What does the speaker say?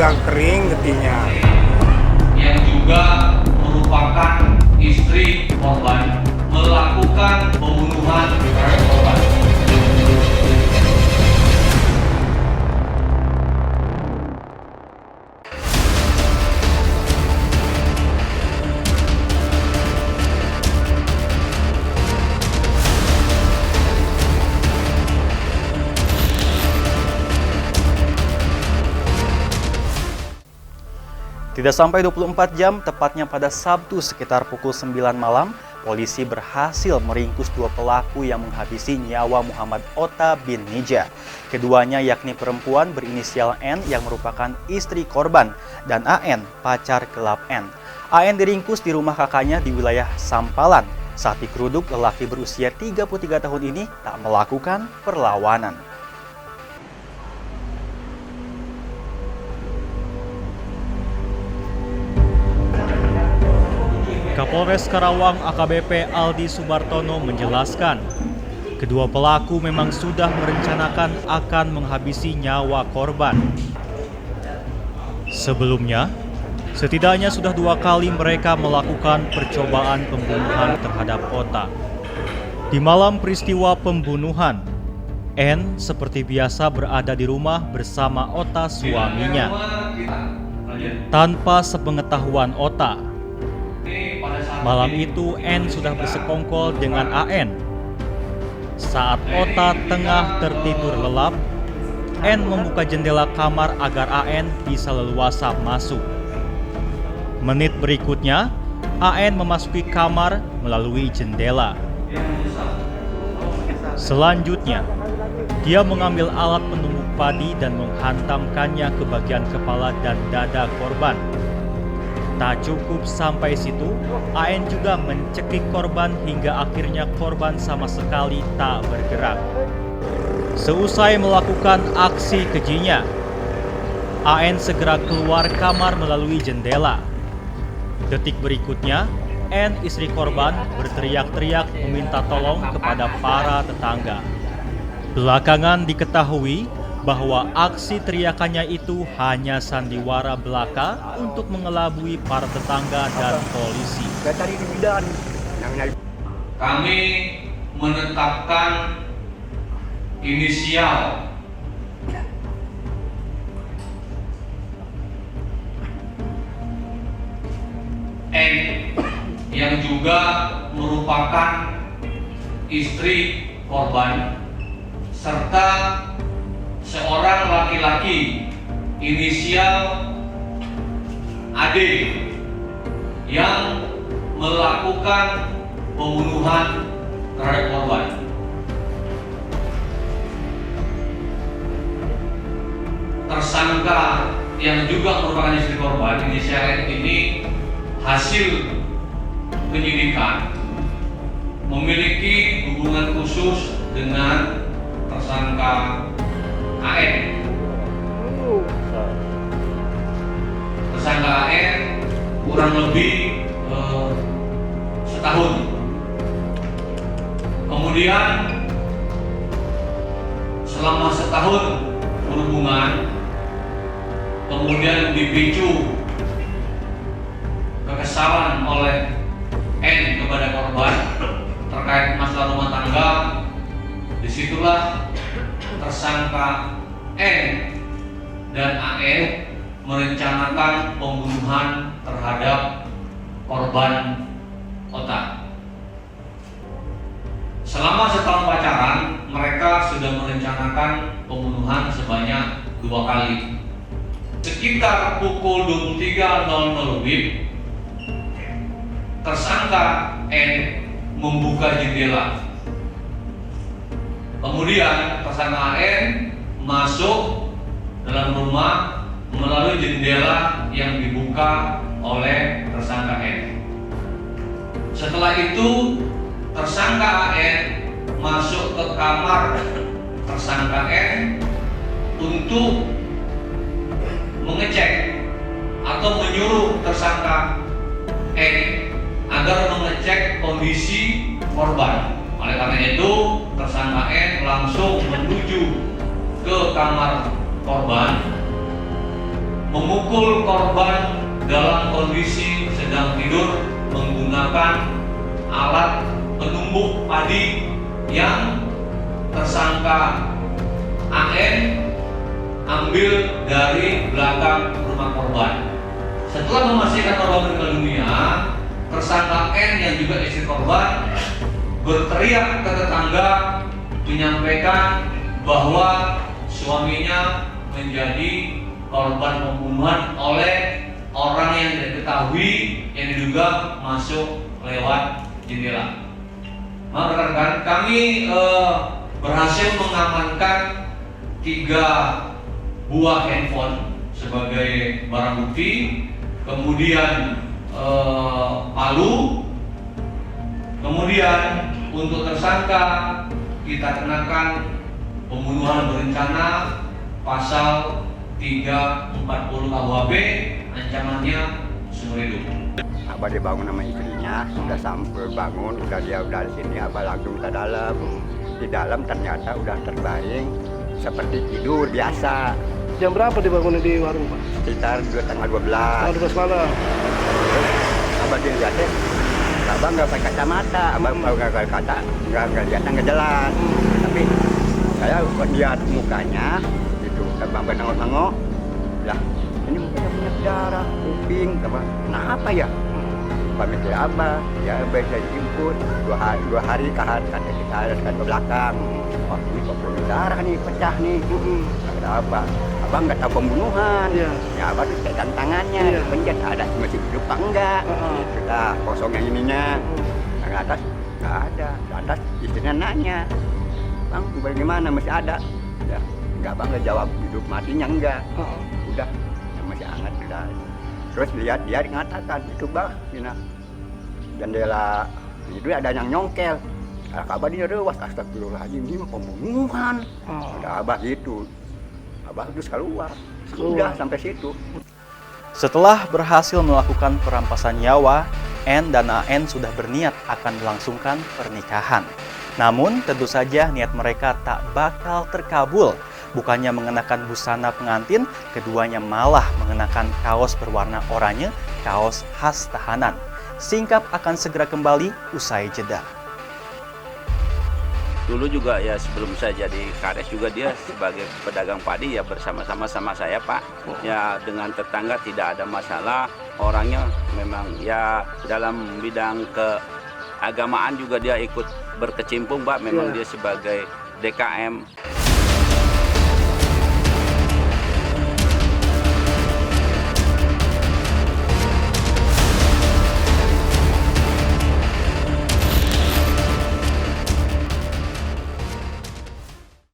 agak kering getihnya. Yang juga merupakan istri korban melakukan pembunuhan terhadap korban. Tidak sampai 24 jam, tepatnya pada Sabtu sekitar pukul 9 malam, polisi berhasil meringkus dua pelaku yang menghabisi nyawa Muhammad Ota bin Nija. Keduanya yakni perempuan berinisial N yang merupakan istri korban dan AN, pacar gelap N. AN diringkus di rumah kakaknya di wilayah Sampalan. Saat digeruduk, lelaki berusia 33 tahun ini tak melakukan perlawanan. Kapolres Karawang AKBP Aldi Subartono menjelaskan, kedua pelaku memang sudah merencanakan akan menghabisi nyawa korban. Sebelumnya, setidaknya sudah 2 kali mereka melakukan percobaan pembunuhan terhadap Ota. Di malam peristiwa pembunuhan, N seperti biasa berada di rumah bersama Ota suaminya. Tanpa sepengetahuan Ota, malam itu N sudah bersekongkol dengan AN. Saat Ota tengah tertidur lelap, N membuka jendela kamar agar AN bisa leluasa masuk. Menit berikutnya, AN memasuki kamar melalui jendela. Selanjutnya, dia mengambil alat penumbuk padi dan menghantamkannya ke bagian kepala dan dada korban. Tak cukup sampai situ, AN juga mencekik korban hingga akhirnya korban sama sekali tak bergerak. Seusai melakukan aksi kejinya, AN segera keluar kamar melalui jendela. Detik berikutnya, N istri korban berteriak-teriak meminta tolong kepada para tetangga. Belakangan diketahui bahwa aksi teriakannya itu hanya sandiwara belaka untuk mengelabui para tetangga dan polisi. Kami menetapkan inisial N yang juga merupakan istri korban serta seorang laki-laki inisial AD yang melakukan pembunuhan terhadap korban. Tersangka yang juga merupakan istri korban inisial N ini hasil penyidikan memiliki hubungan khusus dengan tersangka AN. Tersangka AN kurang lebih setahun. Kemudian selama setahun berhubungan, kemudian dipicu kekesalan oleh N kepada korban terkait masalah rumah tangga. Disitulah tersangka N dan AN merencanakan pembunuhan terhadap korban Ota. Selama setahun pacaran, mereka sudah merencanakan pembunuhan sebanyak 2 kali. Sekitar pukul 23.00 WIB, tersangka N membuka jendela. Kemudian tersangka AN masuk dalam rumah melalui jendela yang dibuka oleh tersangka N. Setelah itu tersangka AN masuk ke kamar tersangka N untuk mengecek atau menyuruh tersangka N agar mengecek kondisi korban. Oleh karena itu, tersangka N langsung menuju ke kamar korban memukul korban dalam kondisi sedang tidur menggunakan alat penumbuk padi yang tersangka AN ambil dari belakang rumah korban. Setelah memastikan korban meninggal dunia, tersangka N yang juga istri korban berteriak ke tetangga menyampaikan bahwa suaminya menjadi korban pembunuhan oleh orang yang tidak diketahui yang diduga masuk lewat jendela. Nah, rekan-rekan, kami berhasil mengamankan 3 buah handphone sebagai barang bukti, kemudian palu, kemudian untuk tersangka kita kenakan pembunuhan berencana pasal 340 KUHP, ancamannya seumur hidup. Abah dibangun sama istrinya, udah sampai bangun, dia udah di sini, Abah langsung ke dalam. Di dalam ternyata udah terbaring seperti tidur biasa. Jam berapa dibangun di warung, Pak? Sekitar 12:12. Tanggal 12 malam. Abah dilihatnya, Abah nggak pakai kacamata, Abah nggak lihat nggak jelas. Tapi saya lihat mukanya, itu Abah nengok-nengok, lah ini mukanya punya darah, kuping, kenapa ya? Abah mikir apa? Ya Abah saya jemput 2 hari kata kita harus ke belakang. Wah ini kok punya darah nih, pecah nih. Ada apa? Abah nggak tahu pembunuhan. Ya Abah tuh pegang tangannya, pencet ada masih hidup apa enggak? Kita kosong yang ininya. Yang atas nggak ada. Di atas istrinya nanya, Bang, bagaimana masih ada? Ya nggak Bang nggak jawab hidup matinya enggak. Udah masih hangat udah. Terus lihat dia mengatakan itu Bang, jendela itu ada yang nyongkel. Abah dia rewas, astagfirullahaladzim, ini pembunuhan. Ada Abah gitu. Abah terus keluar. Sudah sampai situ. Setelah berhasil melakukan perampasan nyawa, N dan AN sudah berniat akan melangsungkan pernikahan. Namun tentu saja niat mereka tak bakal terkabul. Bukannya mengenakan busana pengantin, keduanya malah mengenakan kaos berwarna oranye, kaos khas tahanan. Singkap akan segera kembali usai jeda. Dulu juga ya sebelum saya jadi kades juga dia sebagai pedagang padi ya bersama-sama sama saya Pak. Ya dengan tetangga tidak ada masalah, orangnya memang ya dalam bidang keagamaan juga dia ikut berkecimpung Pak. Memang dia sebagai DKM